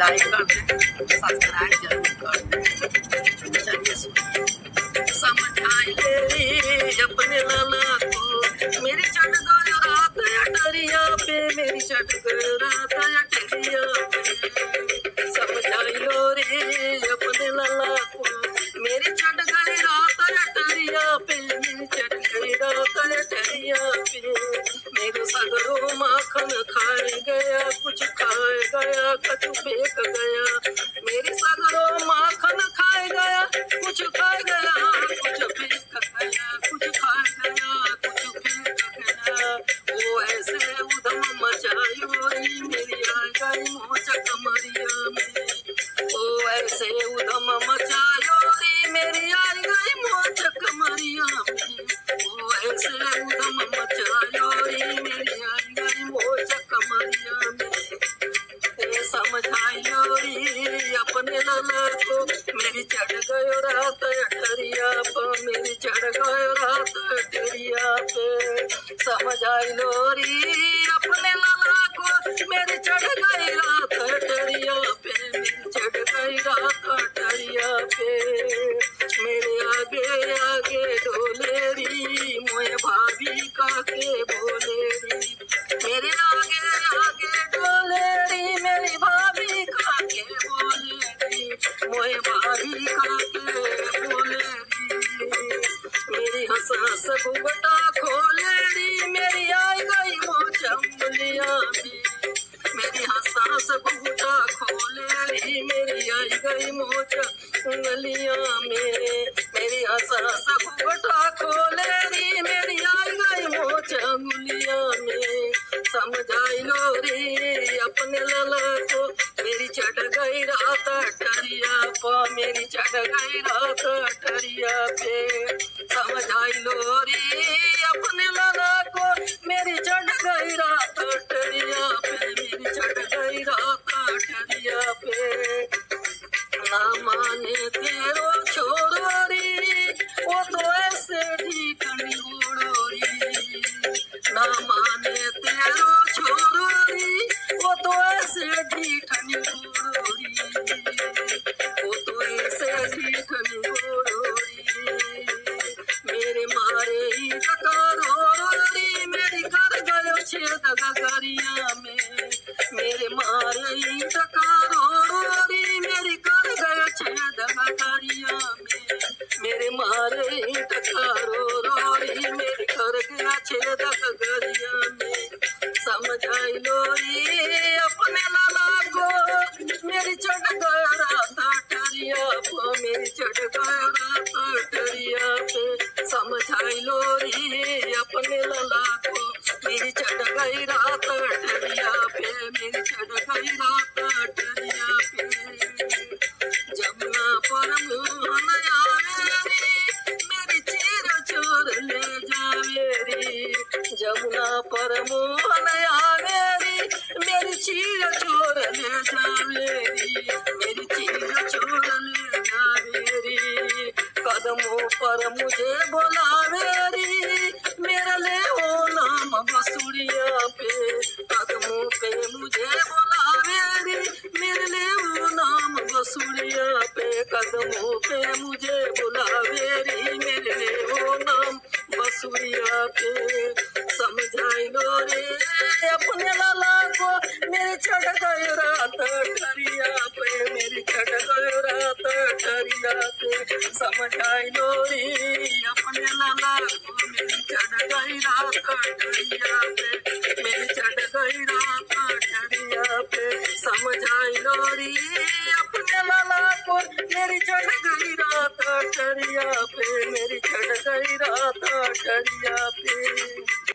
Like कर दे, subscribe जरूर कर दे। चलिए सुनिए। समझाई ले अपने लाला को, मेरी चढ़ गई रात अटरिया पे, मेरी चढ़ गई रात अटरिया पे। समझाई लो रे अपने लाला को, मेरी चढ़ गई रात अटरिया पे, मेरी चढ़ गई रात अटरिया पे। मेरे सगरों माखन खाए गया, कुछ खाए गया, कछु फेंक गया। मेरी सगरों माखन खाए गया, कुछ खाए गया, कुछ फेंक गया, कुछ खाए गया, कुछ फेंक गया। वो ऐसे उधम मचायो री, मेरी आ गई मोच कमरिया में। ओ ऐसे उधम मचायो री, मेरी आ गई मोच कमरिया में। ओ ऐसे उधम मचायो री, मेरी आ गई मोच कमरिया में। समझाइयो री अपने लाला को, मेरी चढ़ गयो रात अटरिया पे, मेरी चढ़ गयो रात अटरिया पे। समझाई लो री अपने लाला को, मेरी चढ़ गई रात अटरिया पे, मेरी चढ़ गई रात अटरिया पे। मेरे आगे आगे डोले री, मोए भाभी काके बोले री। मेरे आगे आगे डोले री, मेरी भाभी काके बोले री, मोए भाभी काके बोले री। मेरी हंस हंस घुघटा खोले री, मेरी आई गई मोच उंगलिया में। मेरी हंस हंस घुघटा खोले री, मेरी आई गई मोच उंगलिया में। मेरी हंस हंस घुघटा खोले री, मेरी आई गई मोच उंगलिया में। समझाई लो रे अपने लाला को, मेरी चढ़ गई रात अटरिया पे, मेरी चढ़ गई रात अटरिया पे। समझाई लो रे अपने लाला को, मेरी चढ़ गई रात अटरिया पे, मेरी चढ़ गई रात अटरिया पे। ना माने तेरो छोरो री, वो तो ऐसे ढीठनी उड़ो री। ना माने तेरो छोरो री, वो तो ऐसे ढीठनी उड़ो री, वो तो ऐसे ढीठनी उड़ो री। मेरे मारे ही टकारो री, मेरी कर गयो छेद गगरिया में। मेरे मारे ही टकारो री, मेरी कर गयो छेद गगरिया में। मेरे मारे ही टकारो री, मेरी कर गया छेद गगरिया में। समझाई लो रे अपने लाला को, मेरी चढ़ गया रात अटरिया पे, मेरी चढ़ गया रात अटरिया पे। समझाई लो रे अपने लाला को, मेरी चढ़ गई रात अटरिया पे, मेरी चढ़ गई रात अटरिया पे। जमुना पर मोहन आवे रे, मेरी चीर चोर ले जावे रे। जमुना पर मोहन आवे रे, मेरी चीर चोर ले जावे रे, मेरी चीर चोर ले जावे रे। कदमों पर मुझे बुलावे रे, मेरा ले ओ नाम बसुरिया पे। कदमों पे मुझे बुलावे रे, मेरे ले ओ नाम बसुरिया पे। कदमों पे मुझे बुलावे रे, मेरे ले ओ नाम बसुरिया पे। समझाई लो रे अपने लाला को, मेरी चढ़ गई रात अटरिया पे, मेरी चढ़ गई रात अटरिया पे। समझाई लो रे अपने लाला को, मेरी चढ़ गई रात अटरिया पे, मेरी चढ़ गई रात अटरिया पे। समझाई लो रे अपने लाला को, मेरी चढ़ गई रात अटरिया पे, मेरी चढ़ गई रात अटरिया पे।